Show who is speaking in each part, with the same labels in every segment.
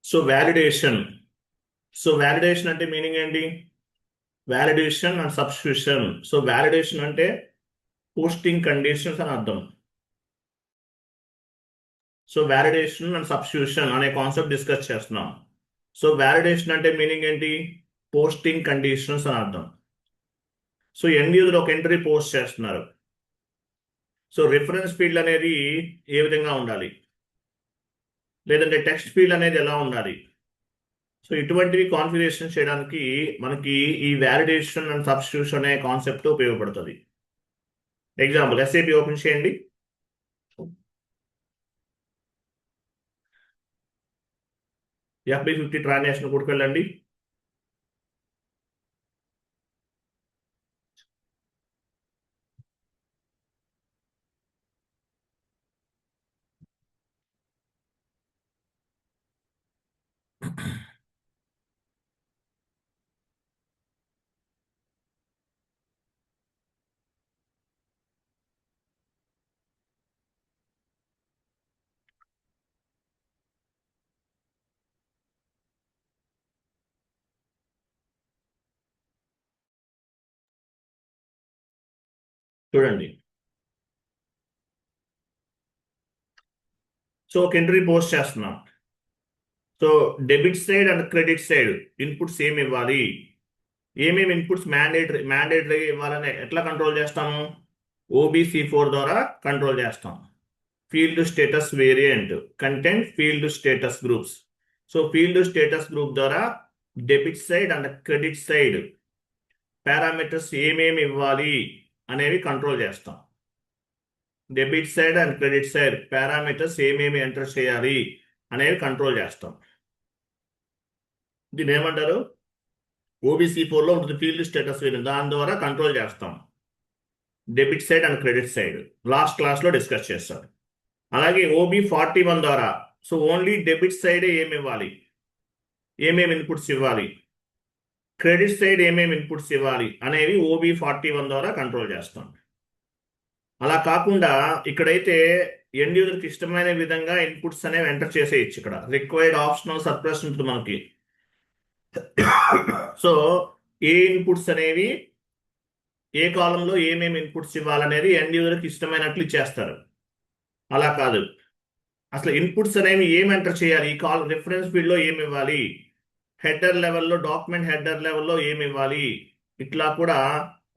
Speaker 1: So validation. So validation అంటే meaning ఏంటి? Validation and substitution. So validation అంటే posting conditions అని అర్థం. సో వ్యాలిడేషన్ అండ్ సబ్స్టిట్యూషన్ అనే కాన్సెప్ట్ డిస్కస్ చేస్తున్నాం. సో వ్యాలిడేషన్ అంటే మీనింగ్ ఏంటి? పోస్టింగ్ కండిషన్స్ అని అర్థం. సో ఎండ్ యూజర్ ఒక ఎంట్రీ పోస్ట్ చేస్తున్నారు. సో రిఫరెన్స్ ఫీల్డ్ అనేది ఏ విధంగా ఉండాలి, లేదంటే టెక్స్ట్ ఫీల్డ్ అనేది ఎలా ఉండాలి? సో ఇటువంటివి కాన్ఫిగరేషన్ చేయడానికి మనకి ఈ వ్యాలిడేషన్ అండ్ సబ్స్టిట్యూషన్ అనే కాన్సెప్ట్ ఉపయోగపడుతుంది. ఎగ్జాంపుల్, ఎస్ఏపి ఓపెన్ చేయండి. FB50 ట్రాన్సాక్షన్ కూడా వెళ్ళండి. చూడండి. సో ఒక ఎంట్రీ పోస్ట్ చేస్తున్నాం. So debit side and credit side inputs ఏమి ఇవ్వాలి, ఏమేమి ఇన్పుట్స్ మ్యాండేటరీ ఇవ్వాలని ఎట్లా కంట్రోల్ చేస్తాము? OBC4 ద్వారా కంట్రోల్ చేస్తాం. Field status variant, content field status groups. So field status group ద్వారా debit side and credit side parameters ఏమేమి ఇవ్వాలి అనేవి కంట్రోల్ చేస్తాం. Debit side and credit side parameters ఏమేమి ఎంటర్ చేయాలి అనేవి కంట్రోల్ చేస్తాం. దీన్ని ఏమంటారు? OBC4లో ఉంటుంది ఫీల్డ్ స్టేటస్ వేరియంట్, దాని ద్వారా కంట్రోల్ చేస్తాం debit side and credit side. Last క్లాస్లో డిస్కస్ చేస్తాం. అలాగే OB41 ద్వారా సో ఓన్లీ డెబిట్ సైడే ఏమి ఇవ్వాలి, ఏమేమి ఇన్పుట్స్ ఇవ్వాలి, క్రెడిట్ సైడ్ ఏమేమి ఇన్పుట్స్ ఇవ్వాలి అనేవి OB41 ద్వారా కంట్రోల్ చేస్తాం. అలా కాకుండా ఇక్కడైతే ఎండ్ యూజర్కి ఇష్టమైన విధంగా ఇన్పుట్స్ అనేవి ఎంటర్ చేసేయచ్చు. ఇక్కడ రిక్వైర్డ్ ఆప్షనల్ సర్ప్లస్ ఉంటుంది మనకి. సో ఏ ఇన్పుట్స్ అనేవి ఏ కాలంలో ఏమేమి ఇన్పుట్స్ ఇవ్వాలనేది ఎండ్ యూజర్కి ఇష్టమైనట్లు ఇచ్చేస్తారు. అలా కాదు, అసలు ఇన్పుట్స్ అనేవి ఏమి ఎంటర్ చేయాలి, ఈ కాల్ రిఫరెన్స్ ఫీల్డ్లో ఏమి ఇవ్వాలి, హెడర్ లెవెల్లో డాక్యుమెంట్ హెడర్ లెవెల్లో ఏమి ఇవ్వాలి, ఇట్లా కూడా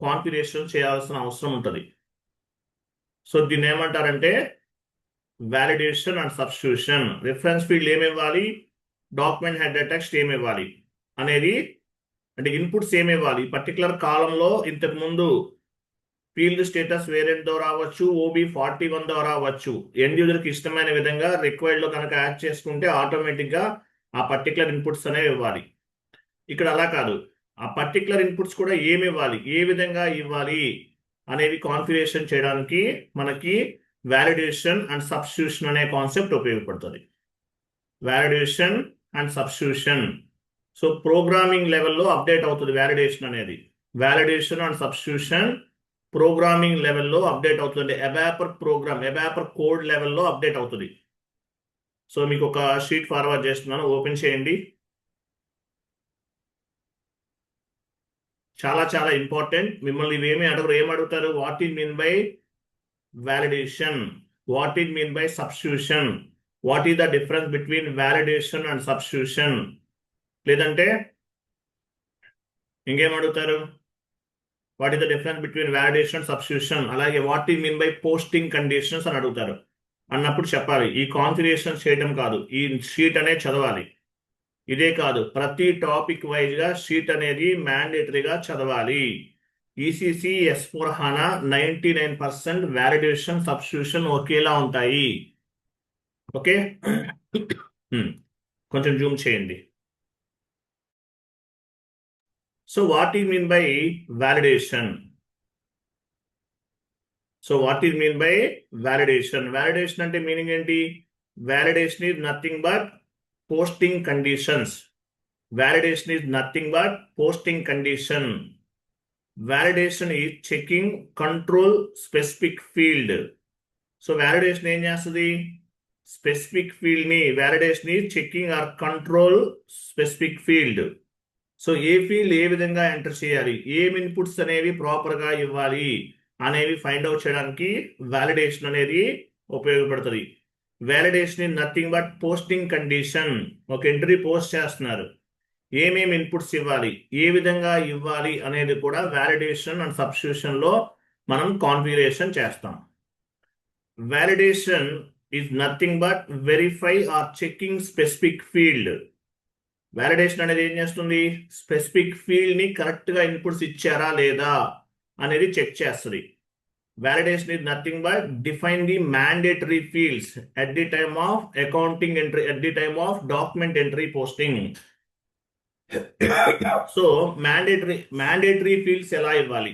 Speaker 1: కాన్ఫిగరేషన్ చేయాల్సిన అవసరం ఉంటుంది. సో దీన్ని ఏమంటారంటే validation and substitution. Reference field ఏమి ఇవ్వాలి, డాక్యుమెంట్ హెడర్ టెక్స్ట్ ఏమి ఇవ్వాలి అనేది, అంటే ఇన్పుట్స్ ఏమి ఇవ్వాలి పర్టికులర్ కాలంలో. ఇంతకు ముందు ఫీల్డ్ స్టేటస్ వేరియంట్ ద్వారా అవ్వచ్చు, OB41 ద్వారా అవ్వచ్చు. ఎండ్ యూజర్కి ఇష్టమైన విధంగా రిక్వైర్డ్ లో కనుక యాడ్ చేసుకుంటే ఆటోమేటిక్గా ఆ పర్టికులర్ ఇన్పుట్స్ అనేవి ఇవ్వాలి. ఇక్కడ అలా కాదు, ఆ పర్టికులర్ ఇన్పుట్స్ కూడా ఏమి ఇవ్వాలి, ఏ విధంగా ఇవ్వాలి అనేవి కాన్ఫిగరేషన్ చేయడానికి మనకి వ్యాలిడేషన్ అండ్ సబ్స్టిట్యూషన్ అనే కాన్సెప్ట్ ఉపయోగపడుతుంది. Validation and substitution. So programming లెవెల్లో అప్డేట్ అవుతుంది వ్యాలిడేషన్ అనేది. వ్యాలిడేషన్ అండ్ సబ్స్టిట్యూషన్ ప్రోగ్రామింగ్ లెవెల్లో అప్డేట్ అవుతుంది. అబాపర్ ప్రోగ్రామ్, అబాపర్ కోడ్ లెవెల్లో అప్డేట్ అవుతుంది. సో మీకు ఒక షీట్ ఫార్వర్డ్ చేస్తున్నాను, ఓపెన్ చేయండి. చాలా చాలా ఇంపార్టెంట్. మిమ్మల్ని ఇవేమి అడగరు. ఏమడుగుతారు? What is mean by validation, what is mean by substitution, what is the difference between validation and substitution, లేదంటే ఇంకేం అడుగుతారు? What is the difference between validation substitution. అలాగే what is mean by posting conditions అని అడుగుతారు. అన్నప్పుడు చెప్పాలి ఈ configuration చేయడం కాదు, ఈ షీట్ అనేది చదవాలి. ఇదే కాదు, ప్రతి టాపిక్ వైజ్ గా షీట్ అనేది మ్యాండేటరీగా చదవాలి. ECC S/4HANA 99% వ్యాలిడేషన్ సబ్స్టిట్యూషన్ ఒకేలా ఉంటాయి. ఓకే. కొంచెం జూమ్ చేయండి. So what is mean by validation? So what is mean by validation? Validation అంటే మీనింగ్ ఏంటి? Validation is nothing but posting conditions. Validation is nothing but posting condition. Validation is checking control specific field. So validation ఏం చేస్తుంది? Specific field ని validation is checking or control specific field. So ఏ field ఏ విధంగా enter చేయాలి, ఏం inputs అనేవి proper గా ఇవ్వాలి అనేవి ఫైండ్ అవుట్ చేయడానికి వ్యాలిడేషన్ అనేది ఉపయోగపడుతుంది. Validation in nothing but posting condition. ఒక ఎంట్రీ పోస్ట్ చేస్తున్నారు, ఏమేమి ఇన్పుట్స్ ఇవ్వాలి, ఏ విధంగా ఇవ్వాలి అనేది కూడా వ్యాలిడేషన్ అండ్ సబ్స్టిట్యూషన్ లో మనం కాన్ఫిగరేషన్ చేస్తాం. Validation is nothing but verify or checking specific field. Validation అనేది ఏం చేస్తుంది, స్పెసిఫిక్ ఫీల్డ్ ని కరెక్ట్ గా ఇన్పుట్స్ ఇచ్చారా లేదా అనేది చెక్ చేస్తుంది. Validation is nothing but define the mandatory fields at the time of accounting entry, at the time of document entry posting. So mandatory fields ఎలా ఇవ్వాలి,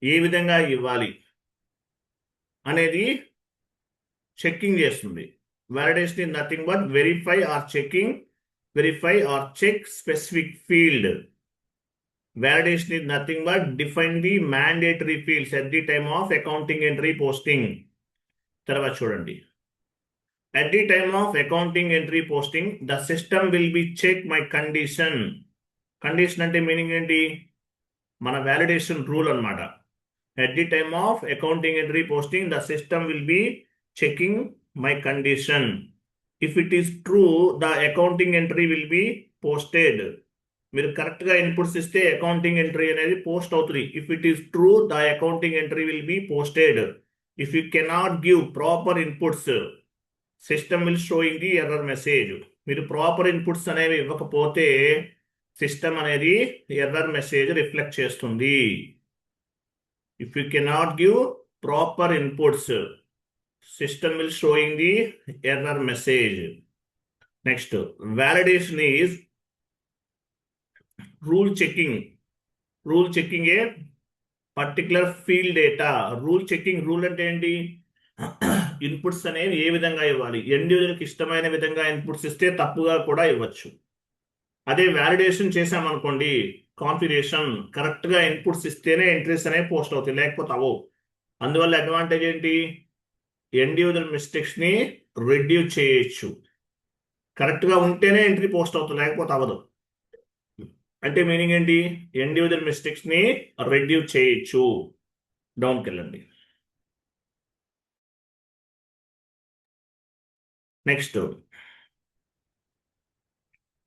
Speaker 1: ఏ విధంగా ఇవ్వాలి అనేది చెక్కింగ్ చేస్తుంది. Validation is nothing but verify or check specific field. Validation is nothing but define the mandatory fields at the time of accounting entry posting. తర్వాత చూడండి, at the time of accounting entry posting the system will be check my condition. Condition అంటే meaning ఏంటి, మన validation rule అన్నమాట. at the time of accounting entry posting the system will be checking my condition. if it is true the accounting entry will be posted. మీరు correct గా inputs ఇస్తే accounting entry అనేది post అవుతుంది. If it is true the accounting entry will be posted. If you cannot give proper inputs system will sowing the error message. మీరు proper inputs అనేవి ఇవ్వకపోతే system అనేది error message reflect చేస్తుంది. If you cannot give proper inputs system will sowing the error message. Next, validation is rule checking A particular field data. Rule అంటే ఏంటి, inputs అనేవి ఏ విధంగా ఇవ్వాలి, ఎండ్ యూజర్కి ఇష్టమైన విధంగా ఇన్పుట్స్ ఇస్తే తప్పుగా కూడా ఇవ్వచ్చు. అదే వ్యాలిడేషన్ చేసామనుకోండి, కాన్ఫిగరేషన్ కరెక్ట్ గా ఇన్పుట్స్ ఇస్తేనే ఎంట్రీస్ అనేవి పోస్ట్ అవుతాయి, లేకపోతే అవో. అందువల్ల అడ్వాంటేజ్ ఏంటి, ఎండ్ యూజర్ మిస్టేక్స్ ని రిడ్యూస్ చేయొచ్చు. కరెక్ట్ గా ఉంటేనే ఎంట్రీ పోస్ట్ అవుతుంది, లేకపోతే అవ్వదు. అంటే మీనింగ్ ఏంటి, ఎండ్ యూజర్ మిస్టేక్స్ ని రెడ్యూస్ చేయొచ్చు. డౌన్కి వెళ్ళండి. Next,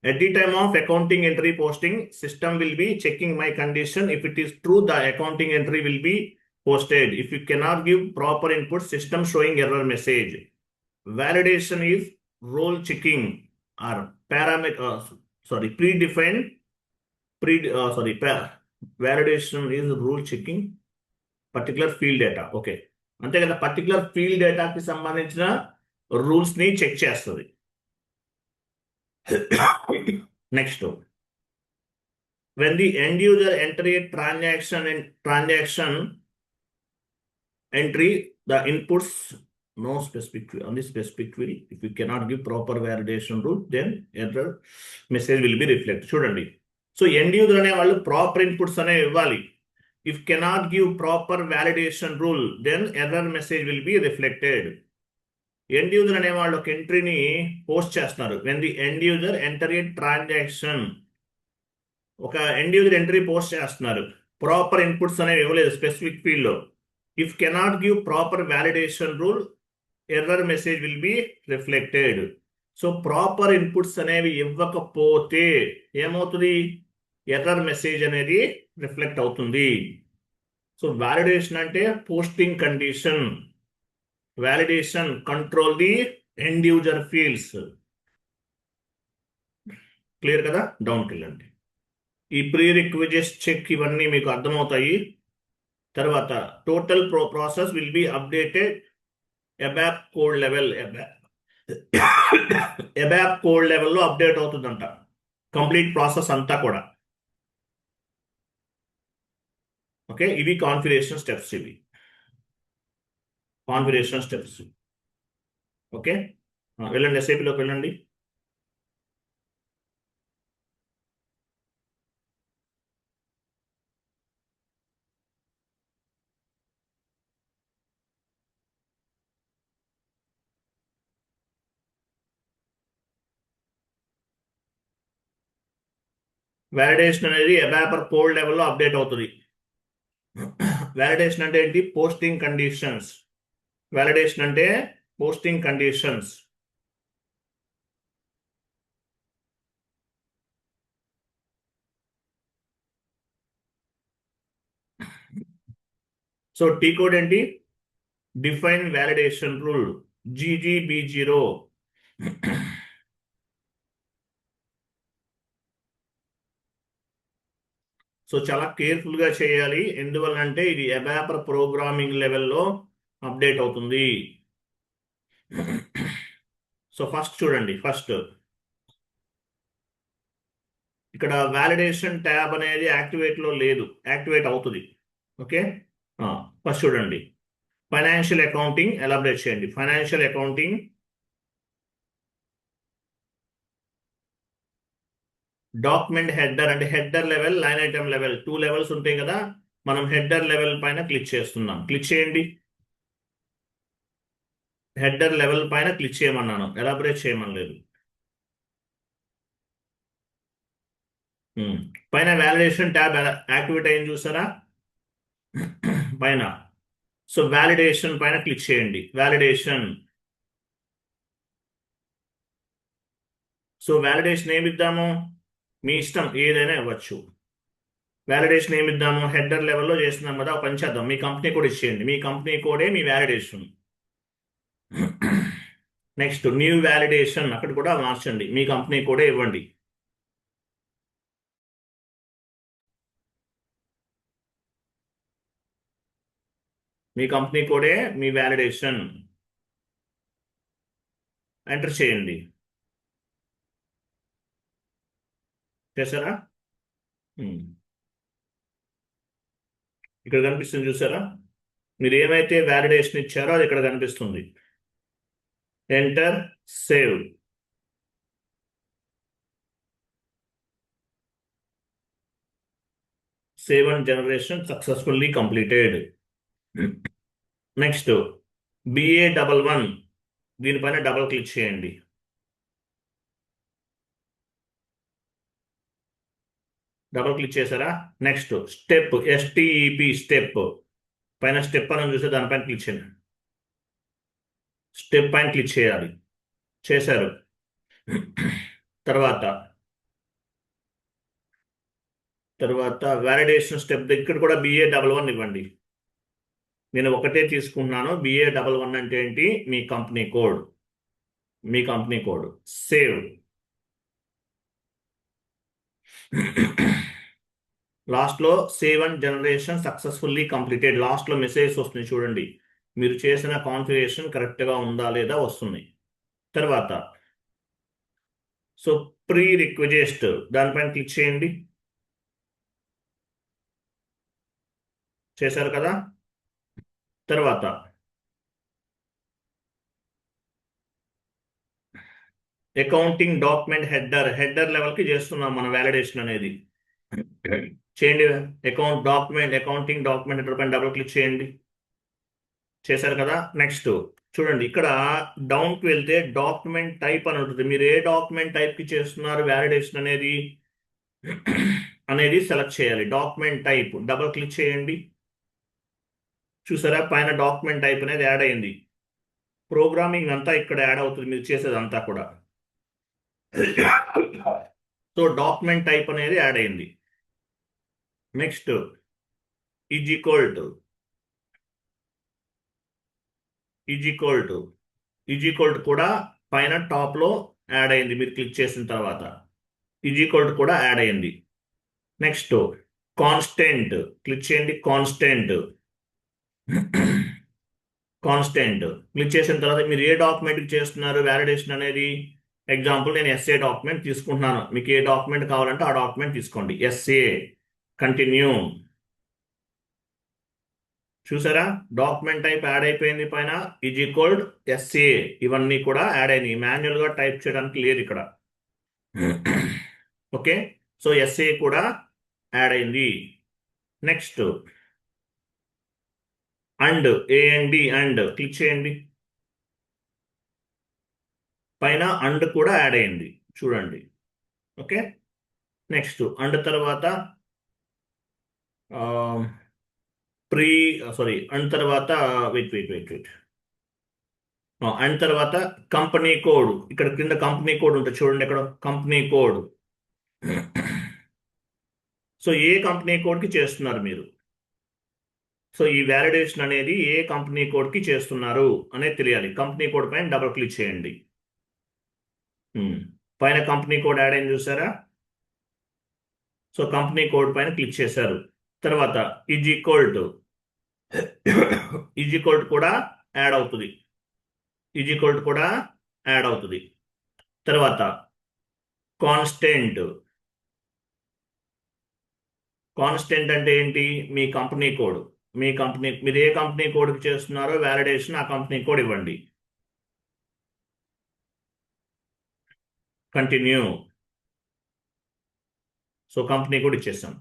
Speaker 1: at the time of accounting entry posting system will be checking my condition. if it is true the accounting entry will be posted. if you cannot give proper input system showing error message. Validation is role checking or predefined validation is rule checking particular field data. Okay, అంతే కదా, particular field డేటాకి సంబంధించిన rules ని check చేస్తుంది. Next, when the end user enter a transaction entry the inputs no specific field. On the specific field if you cannot give proper validation rule then error message will be reflected. చూడండి, so end user అనే వాళ్ళు proper inputs అనేవి ఇవ్వాలి. If cannot give proper validation rule then error message will be reflected. End user అనే వాళ్ళు ఒక ఎంట్రీని post చేస్తున్నారు. When the end user enter a transaction, ఒక ఎండ్ యూజర్ ఎంట్రీ పోస్ట్ చేస్తున్నారు, ప్రాపర్ ఇన్పుట్స్ అనేవి ఇవ్వలేదు స్పెసిఫిక్ ఫీల్డ్ లో. If cannot give proper validation rule error message will be reflected. So proper inputs అనేవి ఇవ్వకపోతే ఏమవుతుంది, ఎర్రర్ మెసేజ్ అనేది reflect అవుతుంది. సో వ్యాలిడేషన్ అంటే posting condition. Validation control the end user fields. Clear కదా, డౌన్కి వెళ్ళండి. ఈ ప్రీ రిక్విజిట్స్ చెక్ ఇవన్నీ మీకు అర్థమవుతాయి. తర్వాత total process will be updated ABAP code level. ABAP code లెవెల్లో అప్డేట్ అవుతుందంట కంప్లీట్ ప్రాసెస్ అంతా కూడా. ఓకే, ఇవి కాన్ఫిగరేషన్ స్టెప్స్. ఓకే, వెళ్ళండి, ఎస్ఐపిలోకి వెళ్ళండి. వ్యాలిడేషన్ అనేది అబాపర్ కోడ్ లెవెల్లో అప్డేట్ అవుతుంది. వ్యాలిడేషన్ అంటే ఏంటి? Posting conditions. వ్యాలిడేషన్ అంటే posting conditions. So T code ఏంటి? Define validation rule, GGB0. So చాలా కేర్ఫుల్ గా చేయాలి. ఎందువల్ల అంటే ఇది అబాపర్ ప్రోగ్రామింగ్ లెవెల్లో అప్డేట్ అవుతుంది. సో ఫస్ట్ చూడండి, ఫస్ట్ ఇక్కడ వ్యాలిడేషన్ ట్యాబ్ అనేది యాక్టివేట్ లో లేదు, యాక్టివేట్ అవుతుంది. ఓకే, ఫస్ట్ చూడండి, ఫైనాన్షియల్ అకౌంటింగ్ ఎలాబరేట్ చేయండి. ఫైనాన్షియల్ అకౌంటింగ్ డాక్యుమెంట్ హెడర్ అంటే header level, line item level, 2 levels ఉంటాయి కదా. మనం హెడర్ లెవెల్ పైన క్లిక్ చేస్తున్నాం. క్లిక్ చేయండి. హెడర్ లెవెల్ పైన క్లిక్ చేయమన్నాను, ఎలాబరేట్ చేయమనలేదు. పైన వ్యాలిడేషన్ ట్యాబ్ యాక్టివేట్ అయింది చూసారా పైన. సో వ్యాలిడేషన్ పైన క్లిక్ చేయండి. వ్యాలిడేషన్. సో వ్యాలిడేషన్ ఏమిద్దాము? మీ ఇష్టం, ఏదైనా ఇవ్వచ్చు. వ్యాలిడేషన్ ఏమిద్దాము? హెడర్ లెవెల్లో చేస్తున్నాం కదా, ఒక పని చేద్దాం, మీ కంపెనీ కోడ్ ఇచ్చేయండి. మీ కంపెనీ కోడే మీ వ్యాలిడేషన్. నెక్స్ట్ న్యూ వ్యాలిడేషన్, అక్కడ కూడా మార్చండి, మీ కంపెనీ కోడే ఇవ్వండి. మీ కంపెనీ కోడే మీ వ్యాలిడేషన్, ఎంటర్ చేయండి. చేశారా? ఇక్కడ కనిపిస్తుంది చూసారా? మీరు ఏమైతే వ్యాలిడేషన్ ఇచ్చారో అది ఇక్కడ కనిపిస్తుంది. Enter, save. Save and generation successfully completed. Next BA11, దీనిపైన డబుల్ క్లిక్ చేయండి. డబుల్ క్లిక్ చేశారా? నెక్స్ట్ స్టెప్, STEP స్టెప్ పైన స్టెప్ అని చూస్తే దానిపైన క్లిక్ చేయండి. స్టెప్ పైన క్లిక్ చేయాలి. చేశారు. తర్వాత వ్యాలిడేషన్ స్టెప్ ఇక్కడ కూడా BA11 ఇవ్వండి. నేను ఒకటే తీసుకుంటున్నాను. BA11 అంటే ఏంటి? మీ కంపెనీ కోడ్, మీ కంపెనీ కోడ్. సేవ్. లాస్ట్ లో save and generation successfully completed, last లో మెసేజ్ వస్తుంది చూడండి. మీరు చేసిన కాన్ఫిగరేషన్ కరెక్ట్ గా ఉందా లేదా వస్తుంది. తర్వాత సో ప్రీ రిక్వెస్ట్, దానిపైన క్లిక్ చేయండి. చేశారు కదా? తర్వాత అకౌంటింగ్ డాక్యుమెంట్ హెడర్ లెవెల్ కి చేస్తున్నాం మన వ్యాలిడేషన్ అనేది. చేయండి. అకౌంటింగ్ డాక్యుమెంట్ హెడర్ పైన డబుల్ క్లిక్ చేయండి. చేశారు కదా? నెక్స్ట్ చూడండి, ఇక్కడ డౌన్ కి వెళ్తే డాక్యుమెంట్ టైప్ అని ఉంటుంది. మీరు ఏ డాక్యుమెంట్ టైప్ కి చేస్తున్నారు వ్యాలిడేషన్ అనేది సెలెక్ట్ చేయాలి. డాక్యుమెంట్ టైప్ డబుల్ క్లిక్ చేయండి. చూసారా? పైన డాక్యుమెంట్ టైప్ అనేది యాడ్ అయింది. ప్రోగ్రామింగ్ అంతా ఇక్కడ యాడ్ అవుతుంది, మీరు చేసేదంతా కూడా. సో డాక్యుమెంట్ టైప్ అనేది యాడ్ అయింది. నెక్స్ట్ ఈజ్ ఈక్వల్ టు కూడా పైన టాప్ లో యాడ్ అయింది. మీరు క్లిక్ చేసిన తర్వాత ఈజ్ ఈక్వల్ టు కూడా యాడ్ అయింది. నెక్స్ట్ కాన్స్టెంట్ క్లిక్ చేయండి. కాన్స్టెంట్ క్లిక్ చేసిన తర్వాత మీరు ఏ డాక్యుమెంట్ చేస్తున్నారు వ్యాలిడేషన్ అనేది. ఎగ్జాంపుల్ నేను SA డాక్యుమెంట్ తీసుకుంటున్నాను. మీకు ఏ డాక్యుమెంట్ కావాలంటే ఆ డాక్యుమెంట్ తీసుకోండి. SA continue. చూసారా? డాక్యుమెంట్ టైప్ యాడ్ అయిపోయింది. పైన ఈజ్ ఈక్వల్ SA, ఇవన్నీ కూడా యాడ్ అయినాయి. మాన్యువల్ గా టైప్ చేయడానికి లేదు ఇక్కడ. ఓకే, సో SA కూడా యాడ్ అయింది. నెక్స్ట్ AND క్లిక్ చేయండి. పైన అండ్ కూడా యాడ్ అయింది చూడండి. ఓకే, నెక్స్ట్ అండ్ తర్వాత అండ్ తర్వాత వెయిట్ అండ్ తర్వాత కంపెనీ కోడ్, ఇక్కడ కింద కంపెనీ కోడ్ ఉంటుంది చూడండి, ఇక్కడ కంపెనీ కోడ్. సో ఏ కంపెనీ కోడ్కి చేస్తున్నారు మీరు? సో ఈ వ్యాలిడేషన్ అనేది ఏ కంపెనీ కోడ్కి చేస్తున్నారు అనేది తెలియాలి. కంపెనీ కోడ్ పైన డబుల్ క్లిక్ చేయండి. పైన కంపెనీ కోడ్ యాడ్ అయింది చూసారా? సో కంపెనీ కోడ్ పైన క్లిక్ చేశారు. తర్వాత ఈజ్ ఈక్వల్ టు కూడా యాడ్ అవుతుంది. ఈజ్ ఈక్వల్ టు కూడా యాడ్ అవుతుంది. తర్వాత కాన్స్టెంట్ అంటే ఏంటి? మీ కంపెనీ కోడ్, మీరు ఏ కంపెనీ కోడ్కి చేస్తున్నారో వ్యాలిడేషన్, ఆ కంపెనీ కోడ్ ఇవ్వండి. కంటిన్యూ. సో కంపెనీ కోడ్ ఇచ్చేసాం.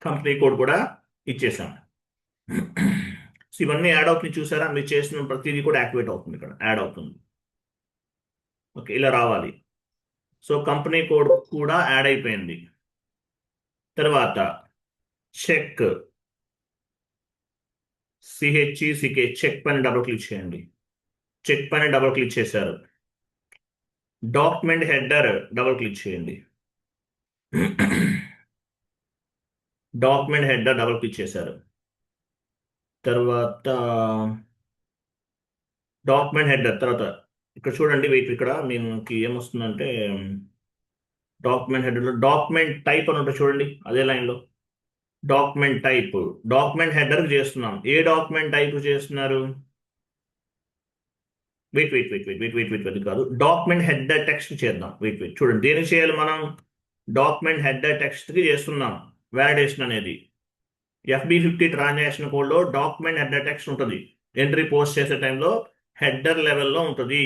Speaker 1: కంపెనీ కోడ్ కూడా ఇచ్చేసాం. సో ఇవన్నీ యాడ్ అవుతుంది చూసారా? మీరు చేసిన ప్రతిదీ కూడా యాక్టివేట్ అవుతుంది, ఇక్కడ యాడ్ అవుతుంది. ఓకే, ఇలా రావాలి. సో కంపెనీ కోడ్ కూడా యాడ్ అయిపోయింది. తర్వాత చెక్, CHECK, చెక్ పైన డబుల్ క్లిక్ చేయండి. చెక్ పైన డబుల్ క్లిక్ చేశారు. డాక్యుమెంట్ హెడర్ డబుల్ క్లిక్ చేయండి. డాక్యుమెంట్ హెడర్ డబుల్ క్లిక్ చేశారు. తర్వాత డాక్యుమెంట్ హెడర్ తర్వాత ఇక్కడ చూడండి, వెయిట్, ఇక్కడ మీకు ఏమొస్తుందంటే డాక్యుమెంట్ హెడర్లో డాక్యుమెంట్ టైప్ అని ఉంటుంది చూడండి, అదే లైన్లో డాక్యుమెంట్ టైప్. డాక్యుమెంట్ హెడర్కి చేస్తున్నాం. ఏ డాక్యుమెంట్ టైప్ చేస్తున్నారు? వెయిట్ కాదు, డాక్యుమెంట్ హెడర్ టెక్స్ట్ చేద్దాం. వెయిట్ చూడండి, దేనికి చేయాలి మనం? డాక్యుమెంట్ హెడర్ టెక్స్ట్కి చేస్తున్నాం వ్యాలిడేషన్ అనేది. FB50 ట్రాన్సాక్షన్ కోడ్లో డాక్యుమెంట్ హెడర్ టెక్స్ట్ ఉంటుంది. ఎంట్రీ పోస్ట్ చేసే టైంలో హెడర్ లెవెల్లో ఉంటుంది.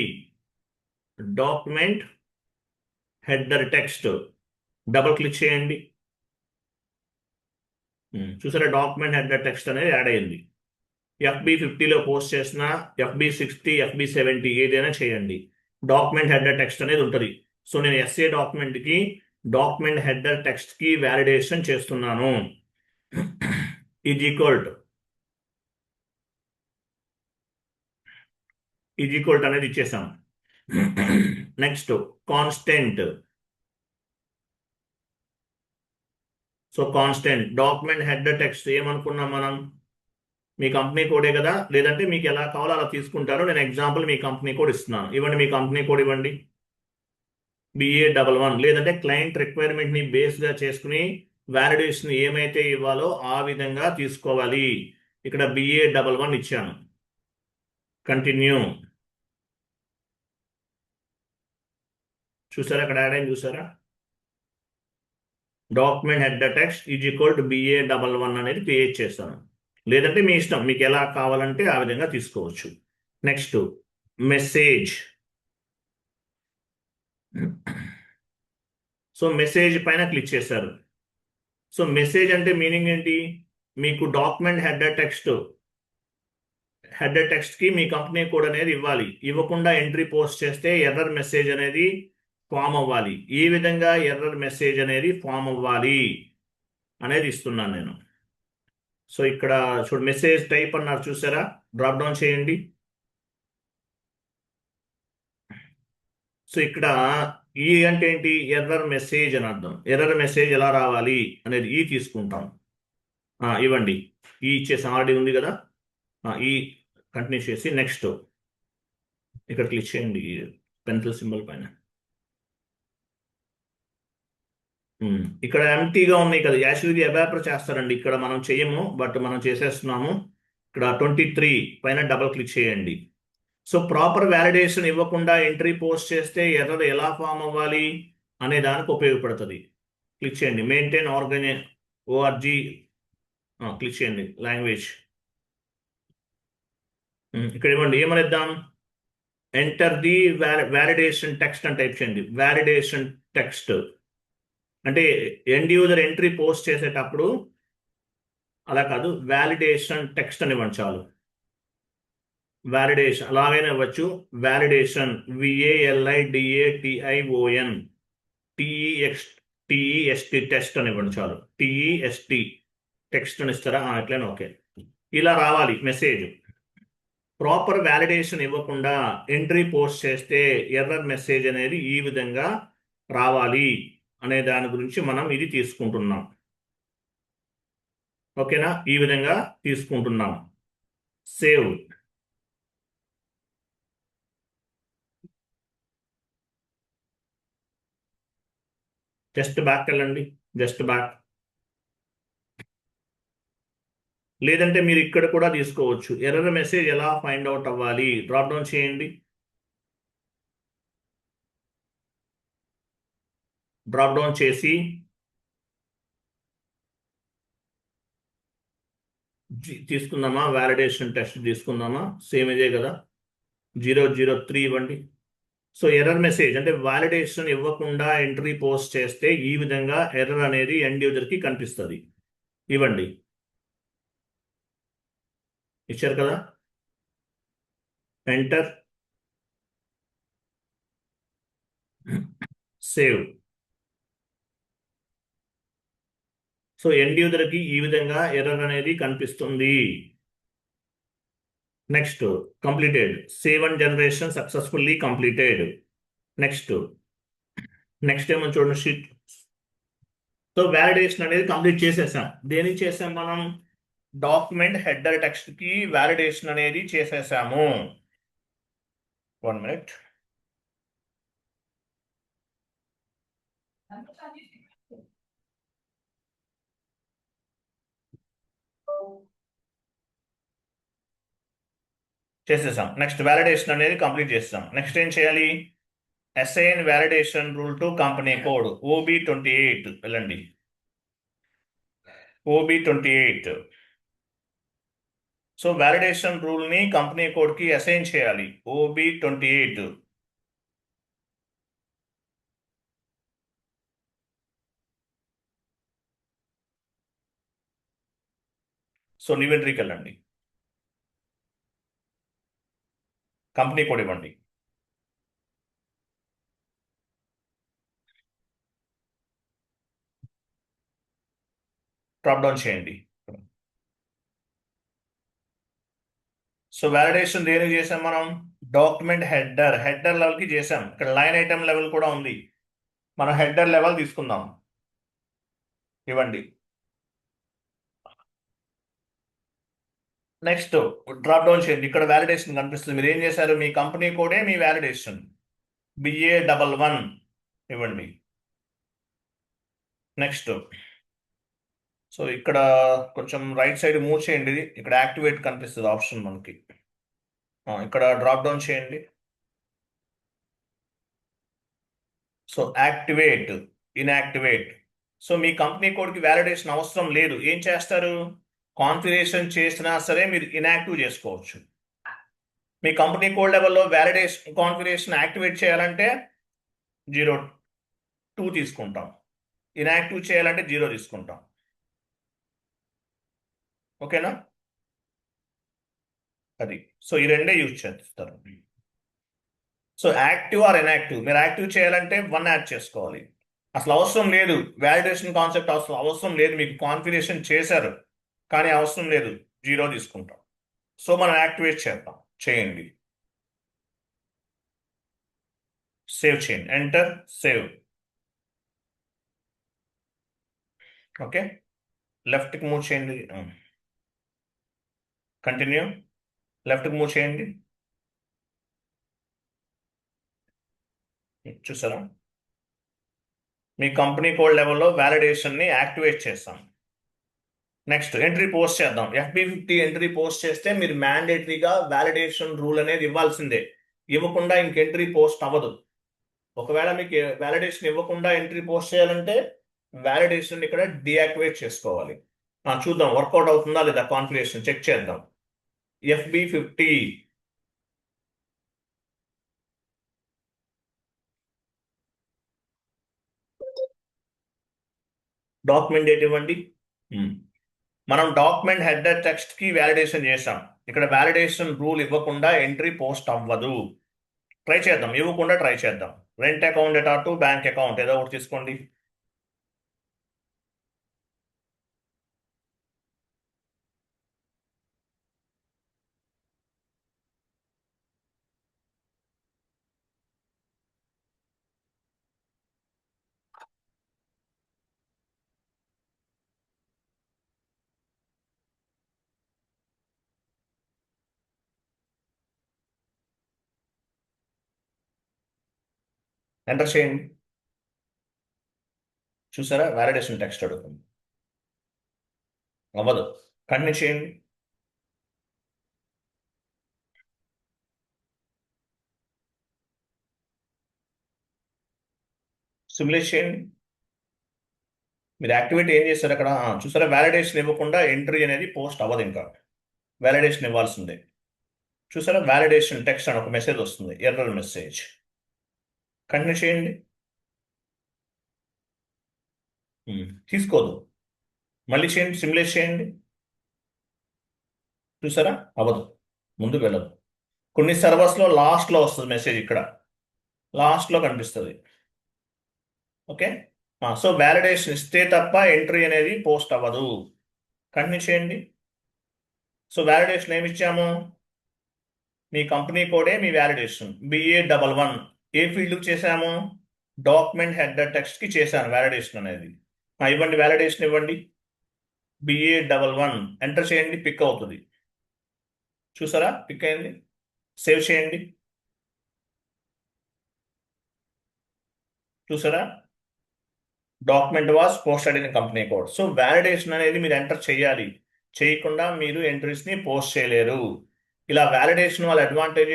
Speaker 1: Document header text double click చేయండి. చూసారా, డాక్యుమెంట్ హెడర్ టెక్స్ట్ అనేది యాడ్ అయింది. FB50లో పోస్ట్ చేసిన, FB60, FB70 ఏదైనా చేయండి, డాక్యుమెంట్ హెడర్ టెక్స్ట్ అనేది ఉంటుంది. సో నేను SA డాక్యుమెంట్కి డాక్యుమెంట్ హెడర్ టెక్స్ట్కి వ్యాలిడేషన్ చేస్తున్నాను. ఈజ్ ఈక్వల్ అనేది ఇచ్చేసాం. Next constant. So constant document header text ఏమనుకున్నాం మనం? మీ కంపెనీ కోడే కదా, లేదంటే మీకు ఎలా కావాలో అలా తీసుకుంటారు. నేను ఎగ్జాంపుల్ మీ కంపెనీ కోడ్ ఇస్తున్నాను. ఇవ్వండి, మీ కంపెనీ కోడ్ ఇవ్వండి. BA11, లేదంటే క్లయింట్ రిక్వైర్మెంట్ని బేస్గా చేసుకుని వ్యాలిడేషన్ ఏమైతే ఇవ్వాలో ఆ విధంగా తీసుకోవాలి. ఇక్కడ BA11 ఇచ్చాను. కంటిన్యూ. చూసారా, అక్కడ యాడ్ అయింది చూసారా? Document header text is equal to BA11 అనేది క్రియేట్ చేస్తాను. లేదంటే మీ ఇష్టం, మీకు ఎలా కావాలంటే ఆ విధంగా తీసుకోవచ్చు. Next message. సో మెసేజ్ పైన క్లిక్ చేశారు. సో మెసేజ్ అంటే మీనింగ్ ఏంటి? మీకు డాక్యుమెంట్ హెడర్ టెక్స్ట్కి మీ కంపెనీ కోడ్ అనేది ఇవ్వాలి. ఇవ్వకుండా ఎంట్రీ పోస్ట్ చేస్తే ఎర్రర్ మెసేజ్ అనేది ఫామ్ అవ్వాలి. ఈ విధంగా ఎర్రర్ మెసేజ్ అనేది ఫామ్ అవ్వాలి అనేది ఇస్తున్నాను నేను. సో ఇక్కడ చూడు, మెసేజ్ టైప్ అన్నారు చూసారా? డ్రాప్ డౌన్ చేయండి. సో ఇక్కడ ఈ అంటే ఏంటి? ఎర్రర్ మెసేజ్ అని అర్థం. ఎర్రర్ మెసేజ్ ఎలా రావాలి అనేది ఈ తీసుకుంటాం. ఇవ్వండి, ఈ ఇచ్చేసి ఆల్రెడీ ఉంది కదా. ఈ కంటిన్యూ చేసి నెక్స్ట్ ఇక్కడ క్లిక్ చేయండి, పెన్సిల్ సింబల్ పైన. ఇక్కడ ఎంటీగా ఉన్నాయి కదా, యాక్చువల్లీ ఎవాపర్ చేస్తారండి. ఇక్కడ మనం చేయము, బట్ మనం చేసేస్తున్నాము. ఇక్కడ 23 పైన డబుల్ క్లిక్ చేయండి. సో ప్రాపర్ వ్యాలిడేషన్ ఇవ్వకుండా ఎంట్రీ పోస్ట్ చేస్తే ఎర్రర్ ఎలా ఫామ్ అవ్వాలి అనే దానికి ఉపయోగపడుతుంది. క్లిక్ చేయండి, మెయింటైన్ org క్లిక్ చేయండి, లాంగ్వేజ్. ఇక్కడ ఇవ్వండి, ఏమనిద్దాం? ఎంటర్ ది వ్యాలిడేషన్ టెక్స్ట్ అని టైప్ చేయండి. వ్యాలిడేషన్ టెక్స్ట్ అంటే ఎండ్ యూజర్ ఎంట్రీ పోస్ట్ చేసేటప్పుడు అలా కాదు, వ్యాలిడేషన్ టెక్స్ట్ అని ఇవ్వండి చాలు. వ్యాలిడేషన్ అలాగైనా ఇవ్వచ్చు. వ్యాలిడేషన్ VALIDATION టిఈఎక్స్ టిఈఎస్టి టెస్ట్ అని ఇవ్వండి చాలు. టిఈఎస్టి టెక్స్ట్ అని ఇస్తారా? అట్లనే ఓకే. ఇలా రావాలి మెసేజ్. ప్రాపర్ వ్యాలిడేషన్ ఇవ్వకుండా ఎంట్రీ పోస్ట్ చేస్తే ఎర్రర్ మెసేజ్ అనేది ఈ విధంగా రావాలి అనే దాని గురించి మనం ఇది తీసుకుంటున్నాం. ఓకేనా? ఈ విధంగా తీసుకుంటున్నాం. సేవ్. జస్ట్ బ్యాక్ వెళ్ళండి, జస్ట్ బ్యాక్. లేదంటే మీరు ఇక్కడ కూడా తీసుకోవచ్చు. ఎర్రర్ మెసేజ్ ఎలా ఫైండ్ అవుట్ అవ్వాలి? డ్రాప్ డౌన్ చేయండి. డ్రాప్ డౌన్ చేసి తీసుకుందామా? వ్యాలిడేషన్ టెస్ట్ తీసుకుందామా? సేమ్ ఇదే కదా, 003 ఇవ్వండి. సో ఎర్రర్ మెసేజ్ అంటే వ్యాలిడేషన్ ఇవ్వకుండా ఎంట్రీ పోస్ట్ చేస్తే ఈ విధంగా ఎర్రర్ అనేది ఎండ్ యూజర్కి కనిపిస్తుంది. ఇవ్వండి. ఇచ్చారు కదా, ఎంటర్, సేవ్. సో ఎండ్ యూజర్కి ఈ విధంగా ఎర్రర్ అనేది కనిపిస్తుంది. Next completed. Save and generation successfully completed. Next ఏమో చూడండి షీట్. సో వ్యాలిడేషన్ అనేది కంప్లీట్ చేసేసాం. దేనికి చేసాం మనం? డాక్యుమెంట్ హెడర్ టెక్స్ట్ కి వ్యాలిడేషన్ అనేది చేసేసాము. 1 minute. చేసేసాం. నెక్స్ట్ వ్యాలిడేషన్ అనేది కంప్లీట్ చేస్తాం. నెక్స్ట్ ఏం చేయాలి? Assign validation rule to company code OB28 వెళ్ళండి. OB28. సో వ్యాలిడేషన్ రూల్ ని కంపెనీ కోడ్ కి అసైన్ చేయాలి. OB28. సో న్యూ ఎంట్రీకి వెళ్ళండి, కంపెనీ కోడ్ ఇవ్వండి. డ్రాప్ డౌన్ చేయండి. సో వ్యాలిడేషన్ దేనికి చేసాం మనం? డాక్యుమెంట్ హెడర్ లెవెల్కి చేసాం. ఇక్కడ లైన్ ఐటమ్ లెవెల్ కూడా ఉంది. మనం హెడర్ లెవెల్ తీసుకుందాం. ఇవ్వండి. నెక్స్ట్ డ్రాప్ డౌన్ చేయండి. ఇక్కడ వ్యాలిడేషన్ కనిపిస్తుంది. మీరు ఏం చేశారు? మీ కంపెనీ కోడే మీ వ్యాలిడేషన్. BA11 ఇవ్వండి. నెక్స్ట్ సో ఇక్కడ కొంచెం రైట్ సైడ్ మూవ్ చేయండి. ఇక్కడ యాక్టివేట్ కనిపిస్తుంది ఆప్షన్ మనకి. ఇక్కడ డ్రాప్ డౌన్ చేయండి. So activate, inactivate. సో మీ కంపెనీ కోడ్కి వ్యాలిడేషన్ అవసరం లేదు. ఏం చేస్తారు? కాన్ఫిగరేషన్ చేసినా సరే మీరు ఇన్యాక్టివ్ చేసుకోవచ్చు. మీ కంపెనీ కోడ్ లెవెల్లో వ్యాలిడేషన్ కాన్ఫిగరేషన్ యాక్టివేట్ చేయాలంటే 02 తీసుకుంటాం. ఇన్యాక్టివ్ చేయాలంటే 0 తీసుకుంటాం. ఓకేనా? అది. సో ఈ రెండే యూజ్ చేస్తారు. So active or inactive. మీరు యాక్టివ్ చేయాలంటే 1 యాడ్ చేసుకోవాలి. అసలు అవసరం లేదు, వ్యాలిడేషన్ కాన్సెప్ట్ అవసరం లేదు. మీకు కాన్ఫిగరేషన్ చేశారు కానీ అవసరం లేదు, 0 తీసుకుంటాం. సో మనం యాక్టివేట్ చేద్దాం. చేయండి, సేవ్ చేయండి, ఎంటర్, సేవ్. ఓకే, లెఫ్ట్కి మూవ్ చేయండి, కంటిన్యూ. లెఫ్ట్కి మూవ్ చేయండి. చూసారా? మీ కంపెనీ కోడ్ లెవెల్లో వ్యాలిడేషన్ని యాక్టివేట్ చేస్తాం. నెక్స్ట్ ఎంట్రీ పోస్ట్ చేద్దాం. FB50 ఎంట్రీ పోస్ట్ చేస్తే మీరు మ్యాండేటరీగా వ్యాలిడేషన్ రూల్ అనేది ఇవ్వాల్సిందే. ఇవ్వకుండా ఇంక ఎంట్రీ పోస్ట్ అవ్వదు. ఒకవేళ మీకు వ్యాలిడేషన్ ఇవ్వకుండా ఎంట్రీ పోస్ట్ చేయాలంటే వ్యాలిడేషన్ ఇక్కడ డియాక్టివేట్ చేసుకోవాలి. చూద్దాం వర్కౌట్ అవుతుందా లేదా, కాన్ఫిగరేషన్ చెక్ చేద్దాం. FB50 డాక్యుమెంట్ డేట్ ఇవ్వండి. మనం డాక్యుమెంట్ హెడర్ టెక్స్ట్ కి వ్యాలిడేషన్ చేసాం. ఇక్కడ వ్యాలిడేషన్ రూల్ ఇవ్వకుండా ఎంట్రీ పోస్ట్ అవ్వదు. ట్రై చేద్దాం, ఇవ్వకుండా ట్రై చేద్దాం. Rent account to bank account ఏదో ఒకటి తీసుకోండి. ఎంటర్ చేయండి. చూసారా, వాలిడేషన్ టెక్స్ట్ అడుగుతుంది. అవ్వదు. కంటిన్యూ చేయండి. సిమ్యులేట్ చేయండి. మీరు యాక్టివేట్ ఏం చేస్తారు అక్కడ చూసారా, వాలిడేషన్ ఇవ్వకుండా ఎంట్రీ అనేది పోస్ట్ అవ్వదు. ఇంకా వాలిడేషన్ ఇవ్వాల్సిందే. చూసారా, వాలిడేషన్ టెక్స్ట్ అని ఒక మెసేజ్ వస్తుంది, ఎర్రర్ మెసేజ్. కంటిన్యూ చేయండి. తీసుకోదు. మళ్ళీ చేయండి, సిమ్యులేట్ చేయండి. చూసారా, అవ్వదు, ముందుకు వెళ్ళదు. కొన్ని సర్వర్స్లో లాస్ట్లో వస్తుంది మెసేజ్, ఇక్కడ లాస్ట్లో కనిపిస్తుంది. ఓకే, సో వాలిడేషన్ ఇస్తే తప్ప ఎంట్రీ అనేది పోస్ట్ అవ్వదు. కంటిన్యూ చేయండి. సో వాలిడేషన్ ఏమి ఇచ్చాము, మీ కంపెనీ కోడే మీ వాలిడేషన్ BA11. ఏ ఫీల్డ్కి చేశాము, డాక్యుమెంట్ హెడర్ టెక్స్ట్కి చేశాను వాలిడేషన్ అనేది. ఇవ్వండి, వాలిడేషన్ ఇవ్వండి. BA11 ఎంటర్ చేయండి, పిక్ అవుతుంది. చూసారా, పిక్ అయింది. సేవ్ చేయండి. చూసారా, document was posted in company code. So validation అనేది మీరు ఎంటర్ చేయాలి, చేయకుండా మీరు ఎంట్రీస్ని పోస్ట్ చేయలేరు. ఇలా వాలిడేషన్ వల్ల అడ్వాంటేజ్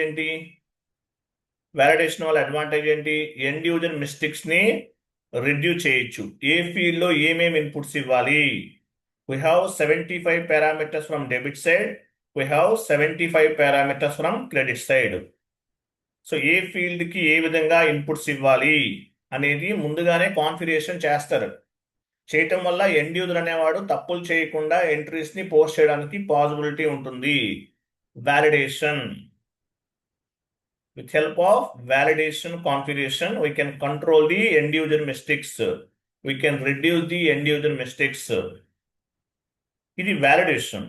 Speaker 1: ఏంటి, ఎండ్ యూజర్ మిస్టేక్స్ని రిడ్యూస్ చేయొచ్చు. ఏ ఫీల్డ్లో ఏమేమి ఇన్పుట్స్ ఇవ్వాలి. we have 75 parameters from debit side, we have 75 parameters from credit side. So ఏ ఫీల్డ్కి ఏ విధంగా ఇన్పుట్స్ ఇవ్వాలి అనేది ముందుగానే కాన్ఫిగరేషన్ చేస్తారు. చేయటం వల్ల ఎండ్ యూజర్ అనేవాడు తప్పులు చేయకుండా ఎంట్రీస్ని పోస్ట్ చేయడానికి పాసిబిలిటీ ఉంటుంది. Validation, with help of validation configuration we can control the end user mistakes, we can reduce the end user mistakes. ఇది వాలిడేషన్.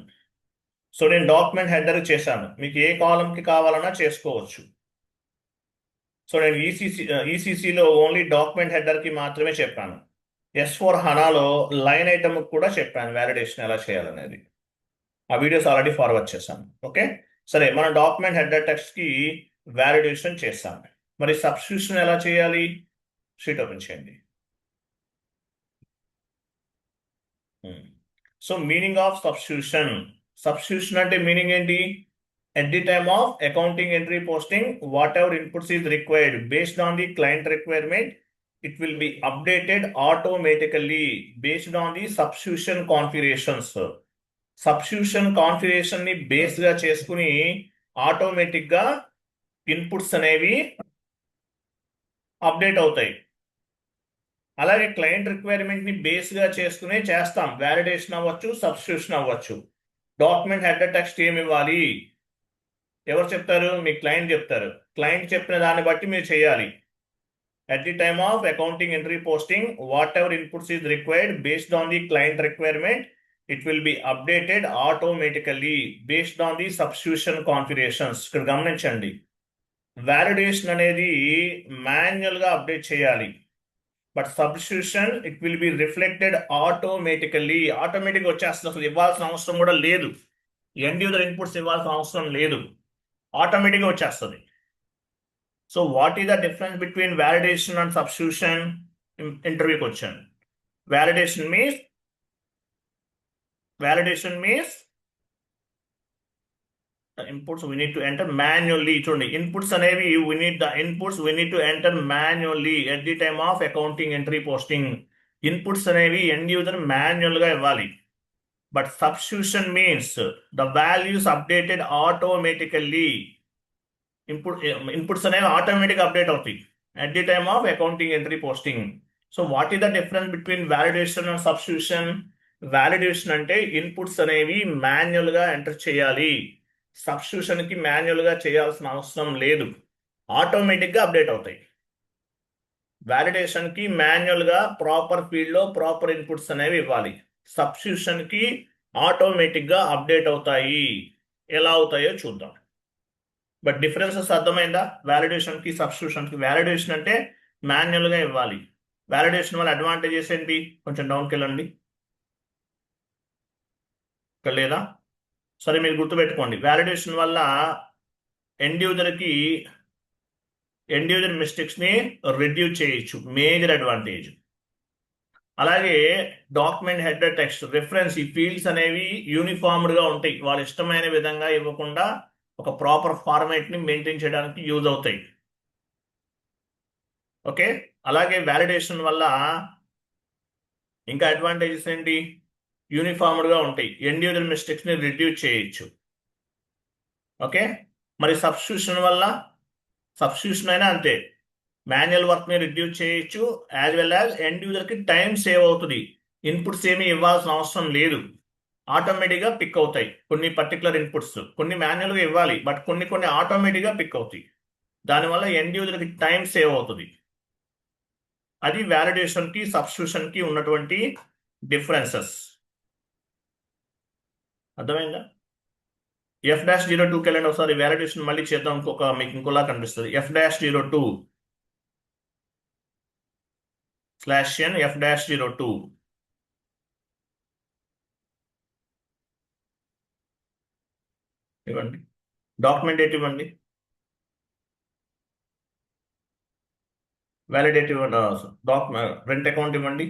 Speaker 1: సో నేను డాక్యుమెంట్ హెడర్ చేశాను, మీకు ఏ కాలంకి కావాలన్నా చేసుకోవచ్చు. సో నేను ఈసీసీలో ఓన్లీ డాక్యుమెంట్ హెడర్కి మాత్రమే చెప్పాను. S/4HANAలో లైన్ ఐటమ్ కూడా చెప్పాను వాలిడేషన్ ఎలా చేయాలనేది. ఆ వీడియోస్ ఆల్రెడీ ఫార్వర్డ్ చేశాను. ఓకే, సరే, మనం డాక్యుమెంట్ హెడర్ టెక్స్ట్కి వాలిడేషన్ చేస్తాం. మరి సబ్స్టిట్యూషన్ ఎలా చేయాలి, షీట్ ఓపెన్ చేయండి. సో మీనింగ్ ఆఫ్ సబ్స్టిట్యూషన్ అంటే మీనింగ్ ఏంటి, at the time of accounting entry posting what ever inputs is required based on the client requirement it will be updated automatically based on the substitution configurations. Substitution configuration ని base గా చేసుకుని automatic గా inputs అనేవి update అవుతాయి. అలాగే client requirement ని base గా చేసుకునే చేస్తాం. వాలిడేషన్ అవ్వచ్చు, సబ్స్టిట్యూషన్ అవ్వచ్చు. డాక్యుమెంట్ హెడర్ టెక్స్ట్ ఏమి ఇవ్వాలి ఎవరు చెప్తారు, మీ క్లయింట్ చెప్తారు. క్లయింట్ చెప్పిన దాన్ని బట్టి మీరు చేయాలి. At the time of accounting entry posting, whatever inputs is required based on the client requirement, it will be updated automatically based on the substitution configurations. ఇక్కడ గమనించండి, వాలిడేషన్ అనేది మాన్యువల్ గా అప్డేట్ చేయాలి. But substitution it will be reflected automatically. Automatic వచ్చేస్తుంది, అసలు ఇవ్వాల్సిన అవసరం కూడా లేదు. ఎండ్ యూజర్ ఇన్పుట్స్ ఇవ్వాల్సిన అవసరం లేదు, ఆటోమేటిక్గా వచ్చేస్తుంది. So what is the difference between validation and substitution? Interview question. Validation means the inputs we need to enter manually. Inputs అనేవి we need to enter manually at the time of accounting entry posting. Inputs అనేవి end user manual గా ఇవ్వాలి. But substitution means the values updated automatically. Inputs అనేవి automatic update అవుతాయి at the time of accounting entry posting. So what is the difference between validation and substitution? Validation అంటే inputs అనేవి manual గా enter చేయాలి, substitution కి manual గా చేయాల్సిన అవసరం లేదు, ఆటోమేటిక్గా అప్డేట్ అవుతాయి. వ్యాలిడేషన్కి మాన్యువల్గా ప్రాపర్ ఫీల్డ్లో ప్రాపర్ ఇన్పుట్స్ అనేవి ఇవ్వాలి. సబ్స్టిట్యూషన్కి ఆటోమేటిక్గా అప్డేట్ అవుతాయి. ఎలా అవుతాయో చూద్దాం. బట్ డిఫరెన్సెస్ అర్థమైందా? వ్యాలిడేషన్కి సబ్స్టిట్యూషన్కి. వ్యాలిడేషన్ అంటే మాన్యువల్గా ఇవ్వాలి. వ్యాలిడేషన్ వల్ల అడ్వాంటేజెస్ ఏంటి? కొంచెం డౌన్కి వెళ్ళండి. ఇక్కడ లేదా? సరే, మీరు గుర్తుపెట్టుకోండి. వ్యాలిడేషన్ వల్ల ఎండ్ యూజర్కి ఎండ్ యూజర్ మిస్టేక్స్ని రిడ్యూస్ చేయొచ్చు, మేజర్ అడ్వాంటేజ్. అలాగే డాక్యుమెంట్ హెడర్ టెక్స్ట్ రిఫరెన్స్ ఈ ఫీల్డ్స్ అనేవి యూనిఫామ్డ్గా ఉంటాయి. వాళ్ళ ఇష్టమైన విధంగా ఇవ్వకుండా ఒక ప్రాపర్ ఫార్మాట్ని మెయింటైన్ చేయడానికి యూజ్ అవుతాయి. ఓకే. అలాగే వ్యాలిడేషన్ వల్ల ఇంకా అడ్వాంటేజెస్ ఏంటి? యూనిఫామ్డ్గా ఉంటాయి. ఎండ్ యూజర్ మిస్టేక్స్ని రిడ్యూస్ చేయొచ్చు. ఓకే. మరి సబ్స్టిట్యూషన్ వల్ల, సబ్స్టిట్యూషన్ అయినా అంతే, మాన్యువల్ వర్క్ని రిడ్యూస్ చేయొచ్చు, యాజ్ వెల్ యాజ్ ఎండ్ యూజర్కి టైం సేవ్ అవుతుంది. ఇన్పుట్స్ ఏమీ ఇవ్వాల్సిన అవసరం లేదు, ఆటోమేటిక్గా పిక్ అవుతాయి. కొన్ని పర్టికులర్ ఇన్పుట్స్ కొన్ని మాన్యువల్గా ఇవ్వాలి, బట్ కొన్ని ఆటోమేటిక్గా పిక్ అవుతాయి. దానివల్ల ఎండ్ యూజర్కి టైం సేవ్ అవుతుంది. అది వ్యాలిడేషన్కి సబ్స్టిట్యూషన్కి ఉన్నటువంటి డిఫరెన్సెస్. అర్థమైందా? F-02కి వెళ్ళండి ఒకసారి. వ్యాలిడేషన్ మళ్ళీ చేద్దాం. మీకు ఇంకోలా కనిపిస్తుంది. F-02/n F-02 ఇవ్వండి. డాక్యుమెంట్ ఇవ్వండి. వ్యాలిడేట్ ఇవ్వండి. రెంట్ అకౌంట్ ఇవ్వండి.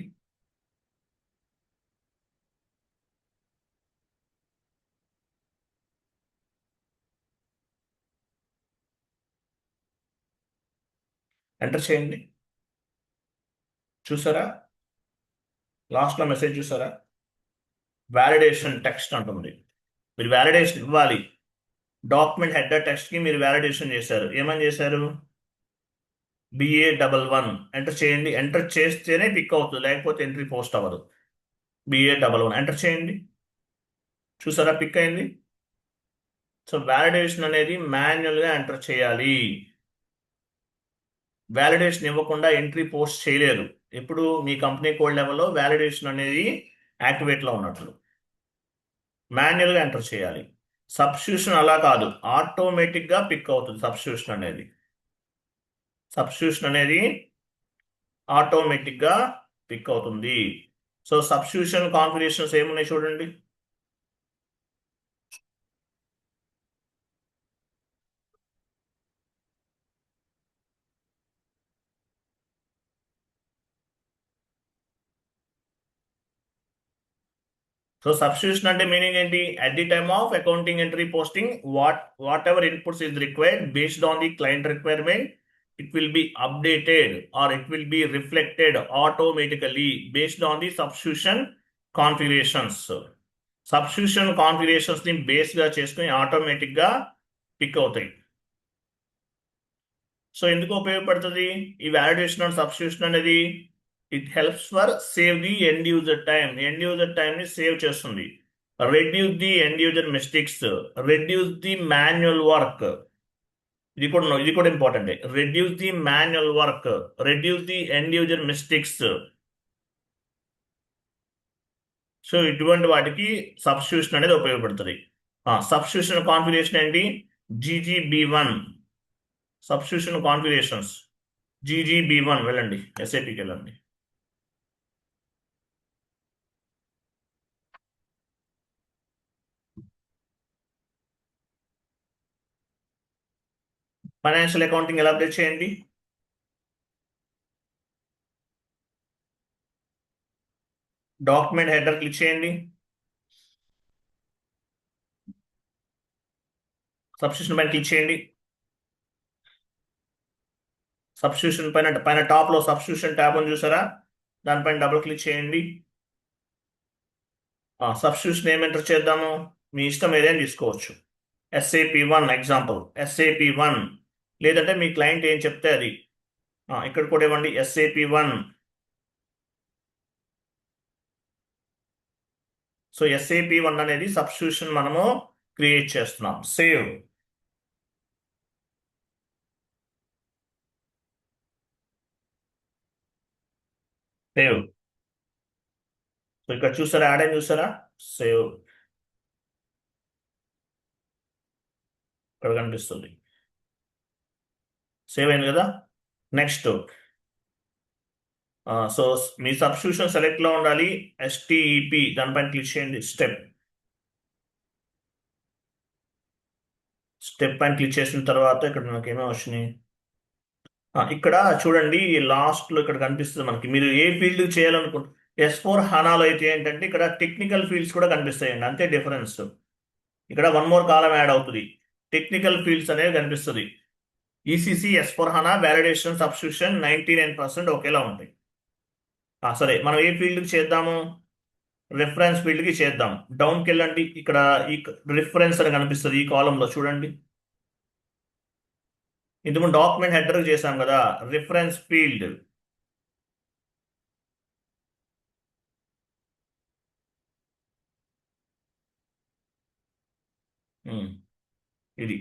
Speaker 1: ఎంటర్ చేయండి. చూసారా? లాస్ట్లో మెసేజ్ చూసారా? వ్యాలిడేషన్ టెక్స్ట్ అంటుంది. మీరు వ్యాలిడేషన్ ఇవ్వాలి. డాక్యుమెంట్ హెడర్ టెక్స్ట్కి మీరు వ్యాలిడేషన్ చేశారు. ఏమని చేశారు? BA11 ఎంటర్ చేయండి. ఎంటర్ చేస్తేనే పిక్ అవుతుంది, లేకపోతే ఎంట్రీ పోస్ట్ అవ్వదు. BA11 ఎంటర్ చేయండి. చూసారా? పిక్ అయింది. సో వ్యాలిడేషన్ అనేది మాన్యువల్గా ఎంటర్ చేయాలి. వ్యాలిడేషన్ ఇవ్వకుండా ఎంట్రీ పోస్ట్ చేయలేరు. ఇప్పుడు మీ కంపెనీ కోడ్ లెవెల్లో వ్యాలిడేషన్ అనేది యాక్టివేట్లో ఉన్నట్లు మాన్యువల్గా ఎంటర్ చేయాలి. సబ్స్టిట్యూషన్ అలా కాదు, ఆటోమేటిక్గా పిక్ అవుతుంది. సబ్స్టిట్యూషన్ అనేది ఆటోమేటిక్గా పిక్ అవుతుంది. సో సబ్స్టిట్యూషన్ కాన్ఫిగరేషన్స్ ఏమున్నాయి చూడండి. సో సబ్స్టిట్యూషన్ అంటే మీనింగ్ ఏంటి? At the time of accounting entry posting, what ever inputs is required based on the client requirement, it will be updated or it will be reflected automatically based on the substitution configurations. Substitution configurations ని base గా చేసుకుని automatic గా pick అవుతాయి. So ఎందుకు ఉపయోగపడుతుంది ఈ validation and substitution అనేది? It helps for save the end user time. End user time ని సేవ్ చేస్తుంది. Reduce the end user mistakes, reduce the manual work. ఇది కూడా important. Reduce the manual work, reduce the end user mistakes. So ఇటువంటి వాటికి substitution అనేది ఉపయోగపడుతుంది. Substitution configuration ఏంటి? GGB1 substitution configurations. GGB1 వెళ్ళండి, SAPకి వెళ్ళండి. ఫైనాన్షియల్ అకౌంటింగ్ ఎలా అప్డేట్ చేయండి? డాక్యుమెంట్ హెడర్ క్లిక్ చేయండి. సబ్స్టిట్యూషన్ పైన క్లిక్ చేయండి. సబ్స్టిట్యూషన్ పైన టాప్ లో సబ్స్టిట్యూషన్ ట్యాబ్ అని చూసారా? దానిపైన డబుల్ క్లిక్ చేయండి. సబ్స్టిట్యూషన్ ఏం ఎంటర్ చేద్దాము? మీ ఇష్టం ఏదైనా తీసుకోవచ్చు. SAP1 ఎగ్జాంపుల్, SAP1 లేదంటే మీ క్లయింట్ ఏం చెప్తే అది. ఇక్కడ కూడా ఇవ్వండి SAP1. సో SAP1 అనేది సబ్స్టిట్యూషన్ మనము క్రియేట్ చేస్తున్నాం. సేవ్. సేవ్. సో ఇక్కడ చూసారా, యాడ్ అని చూసారా, సేవ్ ఇక్కడ కనిపిస్తుంది. సేవ్ అయింది కదా. నెక్స్ట్ సో మీ సబ్స్టిట్యూషన్ సెలెక్ట్ లో ఉండాలి. ఎస్టిఈపి దానిపైన క్లిక్ చేయండి. స్టెప్ పైన క్లిక్ చేసిన తర్వాత ఇక్కడ మనకి ఏమేమి వచ్చినాయి, ఇక్కడ చూడండి లాస్ట్ లో ఇక్కడ కనిపిస్తుంది మనకి, మీరు ఏ ఫీల్డ్ చేయాలనుకుంటున్నారు. S/4HANAలో అయితే ఏంటంటే ఇక్కడ టెక్నికల్ ఫీల్డ్స్ కూడా కనిపిస్తాయండి, అంతే డిఫరెన్స్. ఇక్కడ వన్ మోర్ కాలం యాడ్ అవుతుంది, టెక్నికల్ ఫీల్డ్స్ అనేవి కనిపిస్తుంది. ఈసీసీ, S/4HANA, వ్యాలిడేషన్, సబ్స్టిట్యూషన్ 99% ఒకేలా ఉంటాయి. సరే, మనం ఏ ఫీల్డ్కి చేద్దాము, రిఫరెన్స్ ఫీల్డ్కి చేద్దాం. డౌన్కి వెళ్ళండి, ఇక్కడ ఈ రిఫరెన్స్ అని కనిపిస్తుంది ఈ కాలంలో చూడండి. ఇంతకుముందు డాక్యుమెంట్ హెడర్ చేసాం కదా, రిఫరెన్స్ ఫీల్డ్. ఇది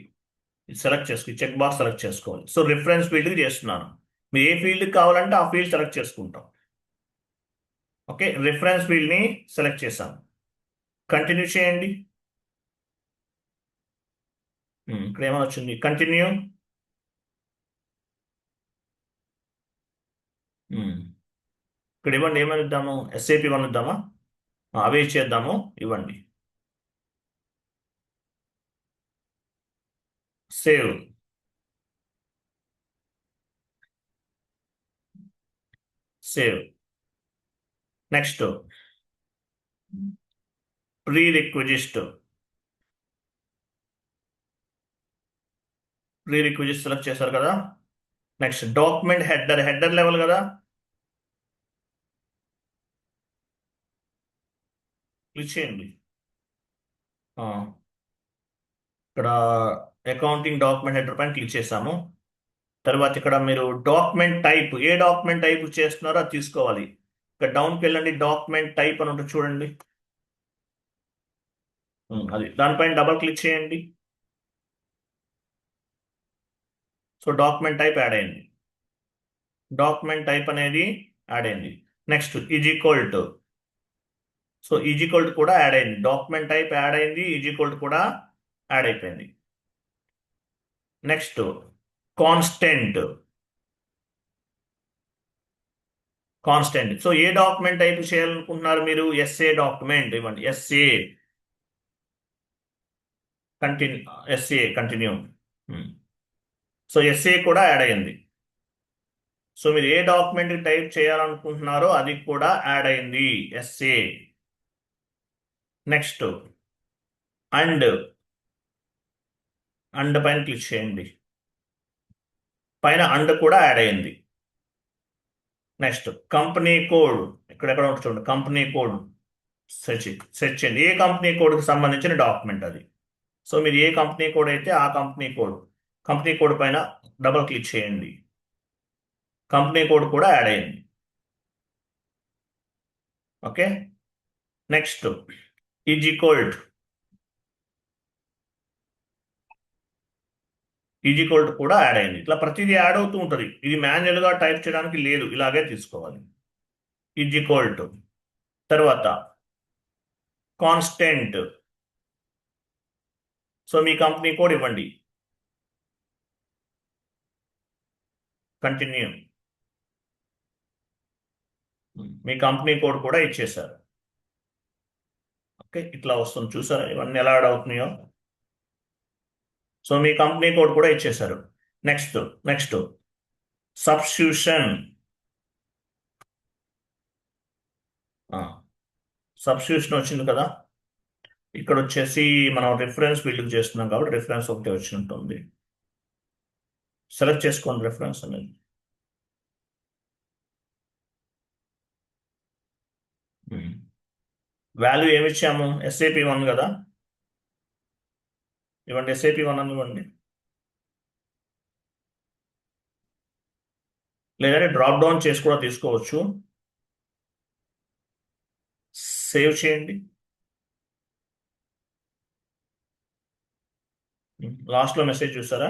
Speaker 1: సెలెక్ట్ చేసుకో, చెక్ బాక్స్ సెలెక్ట్ చేసుకోవాలి. సో రిఫరెన్స్ ఫీల్డ్కి చేస్తున్నాను. మీరు ఏ ఫీల్డ్కి కావాలంటే ఆ ఫీల్డ్ సెలెక్ట్ చేసుకుంటాం. ఓకే, రిఫరెన్స్ ఫీల్డ్ని సెలెక్ట్ చేశాను. కంటిన్యూ చేయండి. ఇక్కడ ఏమైనా వచ్చింది, కంటిన్యూ. ఇక్కడ ఇవ్వండి, ఏమని ఇద్దాము, SAP1 ఇద్దామా, అవే చేద్దాము, ఇవ్వండి. Save. Save. Next prerequisite. Select చేశారు కదా. నెక్స్ట్ డాక్యుమెంట్ హెడర్ లెవెల్ కదా, క్లిక్ చేయండి. ఇక్కడ అకౌంటింగ్ డాక్యుమెంట్ హెడర్ పైన క్లిక్ చేసాము. తర్వాత ఇక్కడ మీరు డాక్యుమెంట్ టైప్, ఏ డాక్యుమెంట్ టైప్ చేస్తున్నారో అది తీసుకోవాలి. ఇక్కడ డౌన్కి వెళ్ళండి, డాక్యుమెంట్ టైప్ అని ఉంటుంది చూడండి, అది దానిపైన డబల్ క్లిక్ చేయండి. సో డాక్యుమెంట్ టైప్ యాడ్ అయింది. డాక్యుమెంట్ టైప్ అనేది యాడ్ అయింది. నెక్స్ట్ =. సో =. కూడా యాడ్ అయింది. డాక్యుమెంట్ టైప్ యాడ్ అయింది, =. కూడా యాడ్ అయిపోయింది. Next constant. సో ఏ డాక్యుమెంట్ టైప్ చేయాలనుకుంటున్నారు మీరు, SA డాక్యుమెంట్ ఇవ్వండి. కంటిన్యూ. సో SA కూడా యాడ్ అయింది. సో మీరు ఏ డాక్యుమెంట్ టైప్ చేయాలనుకుంటున్నారో అది కూడా యాడ్ అయింది, SA. నెక్స్ట్ అండ్ పైన క్లిక్ చేయండి, పైన అండ్ కూడా యాడ్ అయింది. నెక్స్ట్ కంపెనీ కోడ్, ఇక్కడెక్కడ ఉంటుంది చూడండి, కంపెనీ కోడ్ సెర్చ్ చేయండి. ఏ కంపెనీ కోడ్కి సంబంధించిన డాక్యుమెంట్ అది. సో మీరు ఏ కంపెనీ కోడ్ అయితే ఆ కంపెనీ కోడ్ పైన డబుల్ క్లిక్ చేయండి. కంపెనీ కోడ్ కూడా యాడ్ అయింది. Okay, next =. కూడా యాడ్ అయింది. ఇట్లా ప్రతిదీ యాడ్ అవుతూ ఉంటుంది. ఇది మాన్యువల్గా టైప్ చేయడానికి లేదు, ఇలాగే తీసుకోవాలి. =. తర్వాత కాన్స్టెంట్. సో మీ కంపెనీ కోడ్ ఇవ్వండి. కంటిన్యూ. మీ కంపెనీ కోడ్ కూడా ఇచ్చేసారు. ఓకే, ఇట్లా వస్తుంది చూసారా ఇవన్నీ ఎలా యాడ్ అవుతున్నాయో. సో మీ కంపెనీ కోడ్ కూడా ఇచ్చేసారు. Next substitution. వచ్చింది కదా. ఇక్కడ వచ్చేసి మనం రిఫరెన్స్ ఫీల్డ్ చేస్తున్నాం కాబట్టి రిఫరెన్స్ ఒకటే వచ్చినట్టుంది. సెలెక్ట్ చేసుకోండి రిఫరెన్స్ అనేది. వాల్యూ ఏమి ఇచ్చాము, SAP1 కదా, ఇవ్వండి. SAP1 అని ఇవ్వండి. లేదంటే డ్రాప్ డౌన్ చేసి కూడా తీసుకోవచ్చు. సేవ్ చేయండి. లాస్ట్లో మెసేజ్ చూసారా,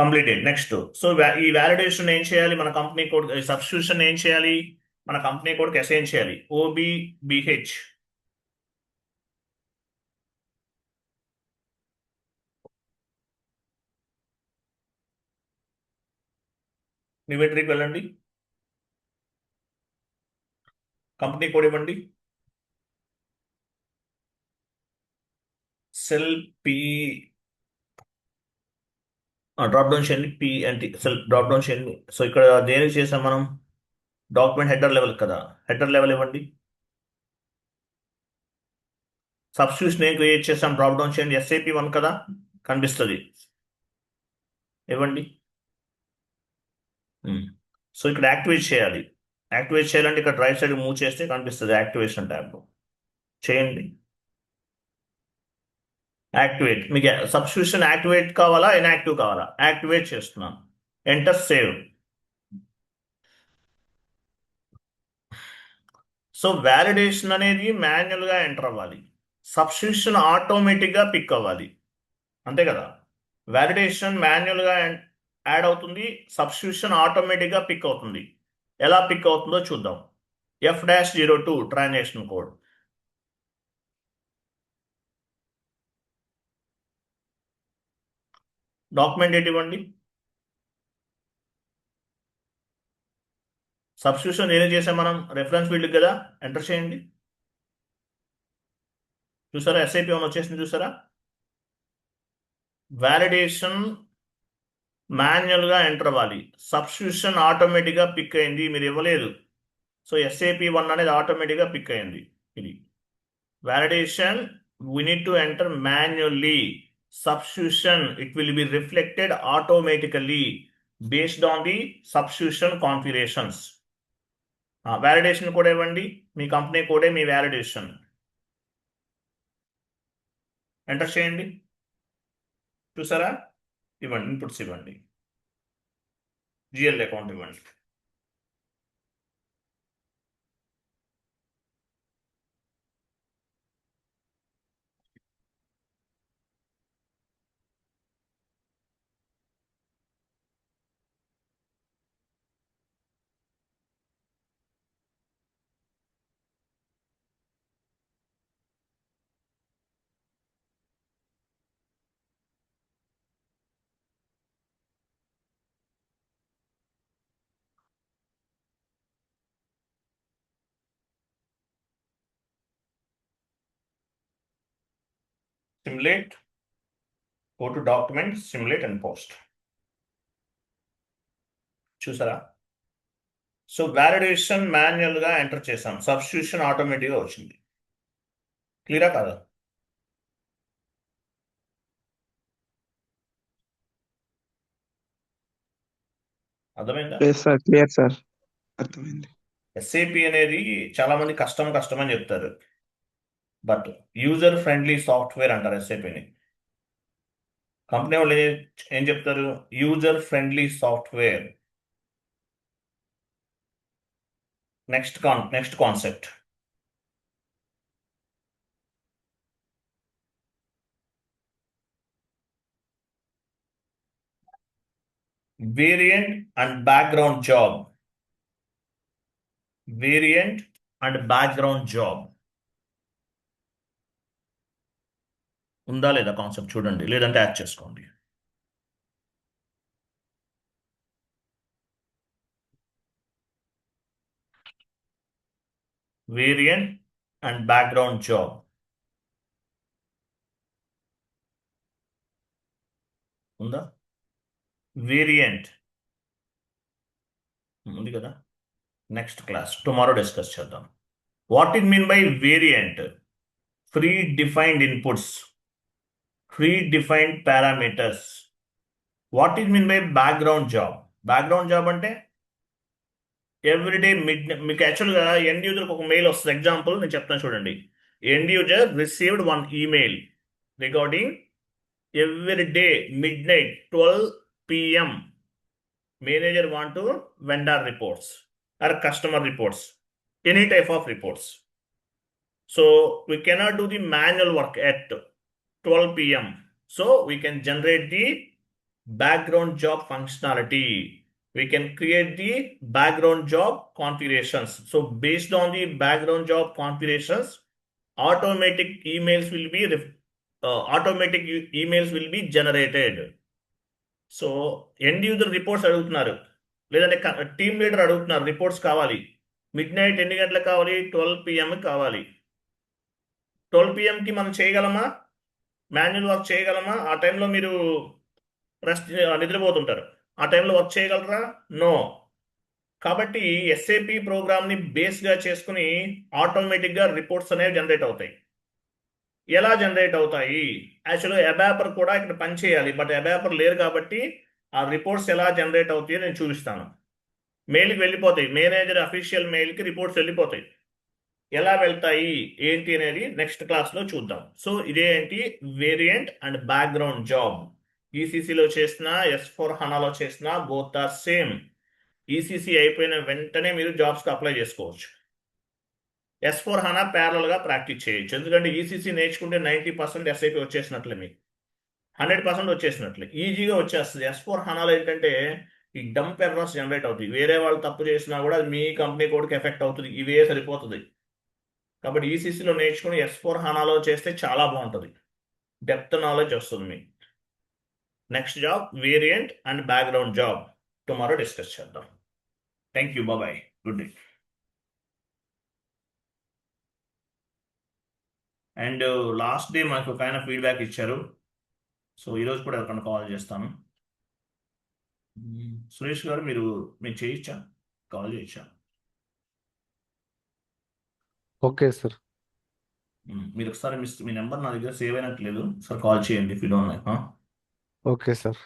Speaker 1: కంప్లీటెడ్. నెక్స్ట్ సో ఈ వ్యాలిడేషన్ ఏం చేయాలి, మన కంపెనీ కోడ్ సబ్స్టిట్యూషన్ ఏం చేయాలి, మన కంపెనీ కోడ్కి అసైన్ చేయాలి. OBBH. ఇన్వెంటరీకి వెళ్ళండి, కంపెనీ కోడ్ ఇవ్వండి. సెల్ పి డ్రాప్ డౌన్ చేయండి, PNT సెల్ డ్రాప్ డౌన్ చేయండి. సో ఇక్కడ దేనికి చేసాం మనం? డాక్యుమెంట్ హెడర్ లెవెల్ కదా, హెడర్ లెవెల్ ఇవ్వండి. సబ్స్టిట్యూషన్ ఏం క్రియేట్ చేసాం? డ్రాప్ డౌన్ చేయండి, SAP1 కదా కనిపిస్తుంది, ఇవ్వండి. సో ఇక్కడ యాక్టివేట్ చేయాలి. యాక్టివేట్ చేయాలంటే ఇక్కడ రైట్ సైడ్ మూవ్ చేస్తే కనిపిస్తుంది యాక్టివేషన్ ట్యాబ్. చేయండి, యాక్టివేట్. మీకు సబ్స్క్రిప్షన్ యాక్టివేట్ కావాలా, ఇన్యాక్టివ్ కావాలా? యాక్టివేట్ చేస్తున్నాను. Enter save. సో వ్యాలిడేషన్ అనేది మాన్యువల్గా ఎంటర్ అవ్వాలి, సబ్స్క్రిప్షన్ ఆటోమేటిక్గా పిక్ అవ్వాలి, అంతే కదా. వ్యాలిడేషన్ మాన్యువల్గా యాడ్ అవుతుంది, సబ్స్క్రిప్షన్ ఆటోమేటిక్గా పిక్ అవుతుంది. ఎలా పిక్ అవుతుందో చూద్దాం. F-02 transaction code. Document date ఇవ్వండి. సబ్స్క్రిప్షన్ ఏం చేసాం మనం? రెఫరెన్స్ ఫీల్డ్ కదా, ఎంటర్ చేయండి. చూసారా, SAP1 వచ్చేసింది చూసారా. వ్యాలిడేషన్ మాన్యువల్గా ఎంటర్ అవ్వాలి, సబ్స్క్రిప్షన్ ఆటోమేటిక్గా పిక్ అయింది, మీరు ఇవ్వలేదు. సో SAP1 అనేది ఆటోమేటిక్గా పిక్ అయింది. ఇది validation, we need to enter manually. Substitution, it will be reflected automatically based on the substitution configurations. Validation కూడా ఇవ్వండి, మీ కంపెనీ కోడే మీ వ్యాలిడేషన్. ఎంటర్ చేయండి, చూసారా. ఇవ్వండి, ఇన్పుట్స్ ఇవ్వండి, GL అకౌంట్ ఇవ్వండి. Simulate, go to document, simulate and post. చూసారా. So validation మాన్యువల్గా ఎంటర్ చేసాం, సబ్స్టిట్యూషన్ ఆటోమేటిక్గా వచ్చింది. క్లియరా కాదా? అర్థమైందా?
Speaker 2: క్లియర్ సార్, అర్థమైంది.
Speaker 1: SAP అనేది చాలా మంది కష్టం కష్టం అని చెప్తారు, బట్ యూజర్ ఫ్రెండ్లీ సాఫ్ట్వేర్ అంటారు SAPని. కంపెనీ వాళ్ళు ఏం చెప్తారు? User friendly software. Next concept, variant and background job. Variant and background job ఉందా లేదా కాన్సెప్ట్ చూడండి, లేదంటే యాడ్ చేసుకోండి. వేరియంట్ అండ్ బ్యాక్గ్రౌండ్ జాబ్ ఉందా? వేరియంట్ ఉంది కదా. నెక్స్ట్ క్లాస్ టుమారో డిస్కస్ చేద్దాం. What it mean by variant? Pre defined inputs, pre defined parameters. What it mean by background job? Background job అంటే ఎవ్రీడే మీకు యాక్చువల్గా ఎండ్ యూజర్కి ఒక mail వస్తుంది. Example నేను చెప్తాను చూడండి. End user received 1 email regarding every day midnight 12 p.m. manager want to vendor reports or customer reports, any type of reports. So we cannot do the manual work at 12 p.m. So we can generate the background job functionality. we can create the background job configurations. So based on the background job configurations, automatic emails will be generated. So end user reports అడుగుతున్నారు, లేదంటే team leader అడుగుతున్నారు reports కావాలి. Mid night ఎన్ని గంటలకు కావాలి? 12 PM కావాలి. 12 PMకి మనం చేయగలమా? మాన్యువల్ వర్క్ చేయగలమా? ఆ టైంలో మీరు రెస్ట్ నిద్రపోతుంటారు. ఆ టైంలో వర్క్ చేయగలరా? నో. కాబట్టి ఎస్ఏపి ప్రోగ్రామ్ని బేస్గా చేసుకుని ఆటోమేటిక్గా రిపోర్ట్స్ అనేవి జనరేట్ అవుతాయి. ఎలా జనరేట్ అవుతాయి? యాక్చువల్గా అబాపర్ కూడా ఇక్కడ పనిచేయాలి, బట్ అబాపర్ లేరు కాబట్టి ఆ రిపోర్ట్స్ ఎలా జనరేట్ అవుతాయో నేను చూపిస్తాను. మెయిల్కి వెళ్ళిపోతాయి, మేనేజర్ అఫీషియల్ మెయిల్కి రిపోర్ట్స్ వెళ్ళిపోతాయి. ఎలా వెళ్తాయి ఏంటి అనేది నెక్స్ట్ క్లాస్లో చూద్దాం. సో ఇదేంటి వేరియంట్ అండ్ బ్యాక్గ్రౌండ్ జాబ్. ఈసీసీలో చేసిన S4 హనాలో చేసిన బోత్ ఆర్ సేమ్. ఈసీసీ అయిపోయిన వెంటనే మీరు జాబ్స్కి అప్లై చేసుకోవచ్చు. S4 హనా ప్యారల్గా ప్రాక్టీస్ చేయొచ్చు, ఎందుకంటే ఈసీసీ నేర్చుకుంటే 90% ఎస్ఐపి వచ్చేసినట్లే, మీకు 100% వచ్చేసినట్లే, ఈజీగా వచ్చేస్తుంది. S4 హనాలో ఏంటంటే ఈ డంప్ ఎర్రర్స్ జనరేట్ అవుతాయి, వేరే వాళ్ళు తప్పు చేసినా కూడా అది మీ కంపెనీ కోడ్కి ఎఫెక్ట్ అవుతుంది, ఇవే సరిపోతుంది. కాబట్టి ఈసీసీలో నేర్చుకుని S4 హనాలో చేస్తే చాలా బాగుంటుంది, డెప్త్ నాలెడ్జ్ వస్తుంది మీకు. Next job variant and background job tomorrow discuss చేద్దాం. Thank you, bye, good day. And last day మాకు ఒక ఆయన ఫీడ్బ్యాక్ ఇచ్చారు, సో ఈరోజు కూడా ఎవరికైనా కాల్ చేస్తాను. సురేష్ గారు మీరు చేయొచ్చా? కాల్ చేయొచ్చా?
Speaker 3: Okay sir.
Speaker 1: మీరు ఒకసారి మీ నెంబర్ నా దగ్గర సేవ్ అయినట్లేదు, సార్ కాల్ చేయండి if you don't mind.
Speaker 3: Okay sir.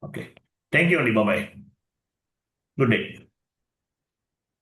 Speaker 1: Okay, thank you అండి, బాయ్, గుడ్ డే.